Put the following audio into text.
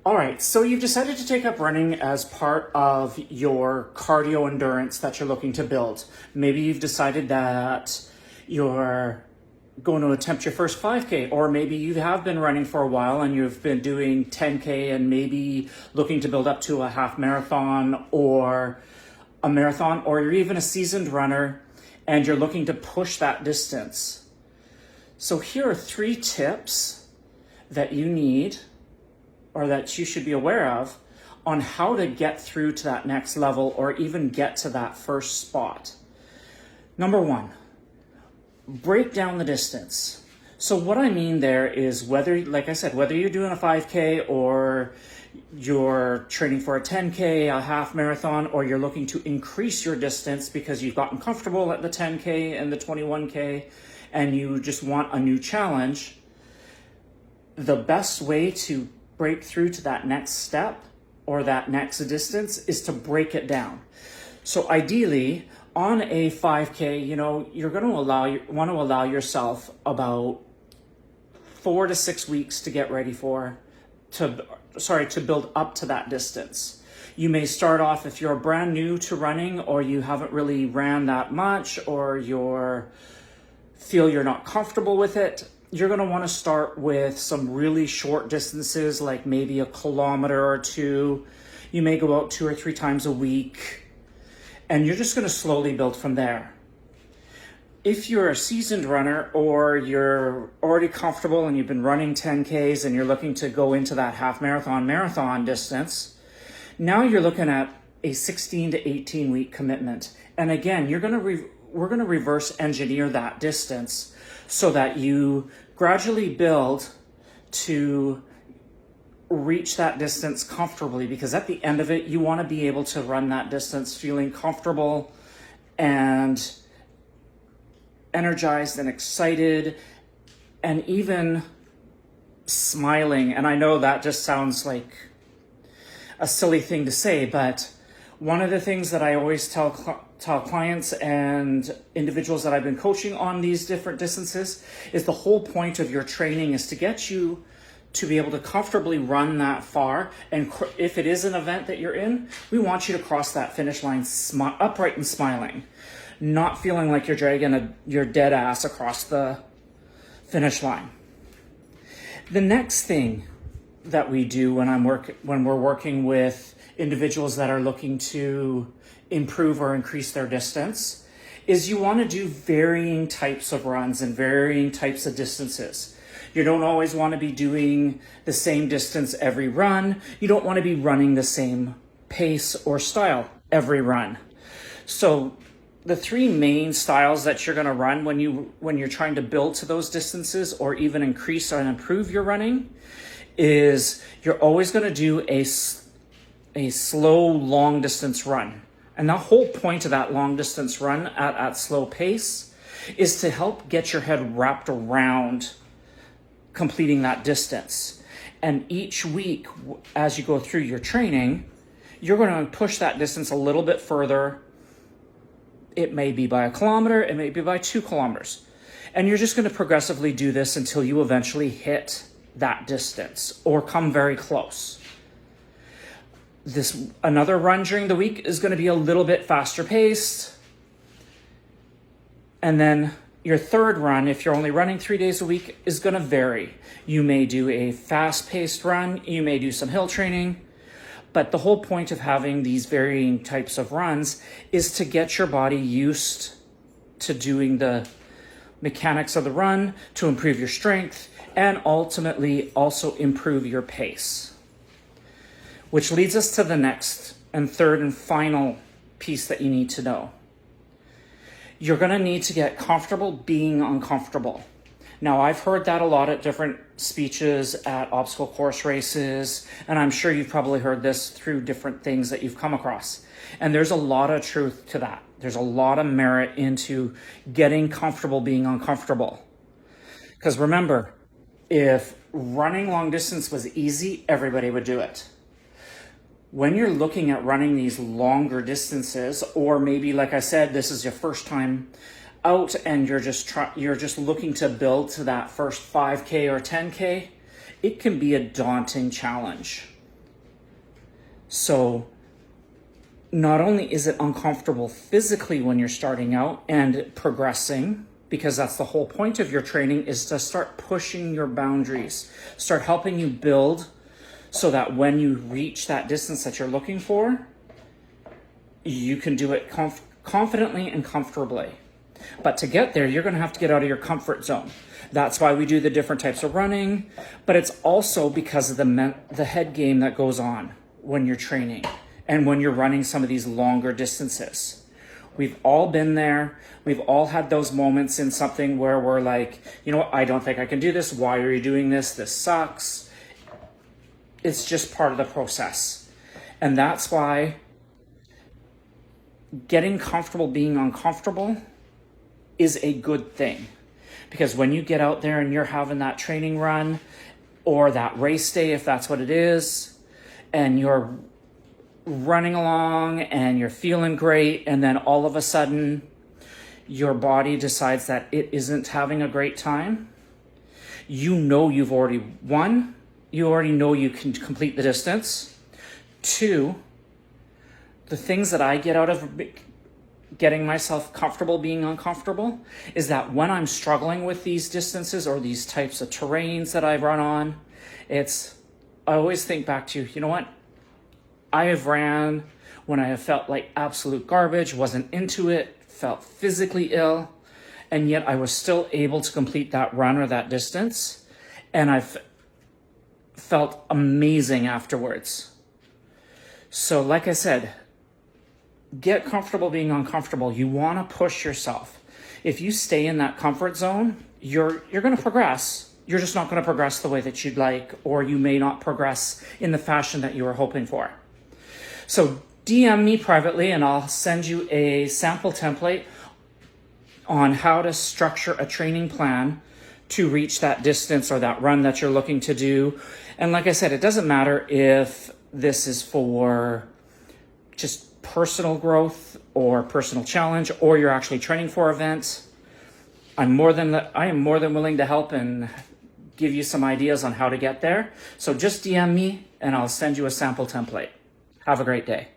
All right, so you've decided to take up running as part of your cardio endurance that you're looking to build. Maybe you've decided that you're going to attempt your first 5K, or maybe you have been running for a while and you've been doing 10K and maybe looking to build up to a half marathon or a marathon, or you're even a seasoned runner and you're looking to push that distance. So here are 3 tips that you need, or that you should be aware of, on how to get through to that next level or even get to that first spot. Number 1, break down the distance. So what I mean there is whether, like I said, whether you're doing a 5K or you're training for a 10K, a half marathon, or you're looking to increase your distance because you've gotten comfortable at the 10K and the 21K and you just want a new challenge, the best way to break through to that next step or that next distance is to break it down. So ideally on a 5K, you're going to want to allow yourself about 4 to 6 weeks to get ready to build up to that distance. You may start off, if you're brand new to running or you haven't really ran that much, or feel you're not comfortable with it, you're going to want to start with some really short distances, like maybe 1 kilometer or 2. You may go out 2 or 3 times a week, and you're just going to slowly build from there. If you're a seasoned runner or you're already comfortable and you've been running 10Ks and you're looking to go into that half marathon distance, now you're looking at a 16 to 18 week commitment. And again, we're going to reverse engineer that distance so that you gradually build to reach that distance comfortably, because at the end of it, you want to be able to run that distance feeling comfortable and energized and excited and even smiling. And I know that just sounds like a silly thing to say, but one of the things that I always tell clients and individuals that I've been coaching on these different distances is the whole point of your training is to get you to be able to comfortably run that far. And if it is an event that you're in, we want you to cross that finish line upright and smiling, not feeling like you're dragging your dead ass across the finish line. The next thing that we do when we're working with individuals that are looking to improve or increase their distance is you want to do varying types of runs and varying types of distances. You don't always want to be doing the same distance every run. You don't want to be running the same pace or style every run. So the 3 main styles that you're going to run when you're trying to build to those distances or even increase and improve your running is you're always going to do a slow long distance run. And the whole point of that long distance run at slow pace is to help get your head wrapped around completing that distance. And each week, as you go through your training, you're going to push that distance a little bit further. It may be by 1 kilometer, it may be by 2 kilometers. And you're just going to progressively do this until you eventually hit that distance or come very close. Another run during the week is going to be a little bit faster paced. And then your third run, if you're only running 3 days a week, is going to vary. You may do a fast paced run, you may do some hill training, but the whole point of having these varying types of runs is to get your body used to doing the mechanics of the run, to improve your strength, and ultimately also improve your pace. Which leads us to the next and third and final piece that you need to know. You're going to need to get comfortable being uncomfortable. Now, I've heard that a lot at different speeches at obstacle course races, and I'm sure you've probably heard this through different things that you've come across. And there's a lot of truth to that. There's a lot of merit into getting comfortable being uncomfortable. Because remember, if running long distance was easy, everybody would do it. When you're looking at running these longer distances, or maybe, like I said, this is your first time out and you're just looking to build to that first 5K or 10K, it can be a daunting challenge. So not only is it uncomfortable physically when you're starting out and progressing, because that's the whole point of your training, is to start pushing your boundaries, start helping you build so that when you reach that distance that you're looking for, you can do it confidently and comfortably. But to get there, you're going to have to get out of your comfort zone. That's why we do the different types of running, but it's also because of the head game that goes on when you're training and when you're running some of these longer distances. We've all been there. We've all had those moments in something where we're like, you know what, I don't think I can do this. Why are you doing this? This sucks. It's just part of the process. And that's why getting comfortable being uncomfortable is a good thing. Because when you get out there and you're having that training run or that race day, if that's what it is, and you're running along and you're feeling great, and then all of a sudden your body decides that it isn't having a great time, you know you've already won. You already know you can complete the distance. 2, the things that I get out of getting myself comfortable being uncomfortable is that when I'm struggling with these distances or these types of terrains that I run on, I always think back to, you know what? I have ran when I have felt like absolute garbage, wasn't into it, felt physically ill, and yet I was still able to complete that run or that distance, and I've felt amazing afterwards. So like I said, get comfortable being uncomfortable. You want to push yourself. If you stay in that comfort zone, you're going to progress. You're just not going to progress the way that you'd like, or you may not progress in the fashion that you were hoping for. So DM me privately and I'll send you a sample template on how to structure a training plan to reach that distance or that run that you're looking to do. And like I said, it doesn't matter if this is for just personal growth or personal challenge, or you're actually training for events. I am more than willing to help and give you some ideas on how to get there. So just DM me and I'll send you a sample template. Have a great day.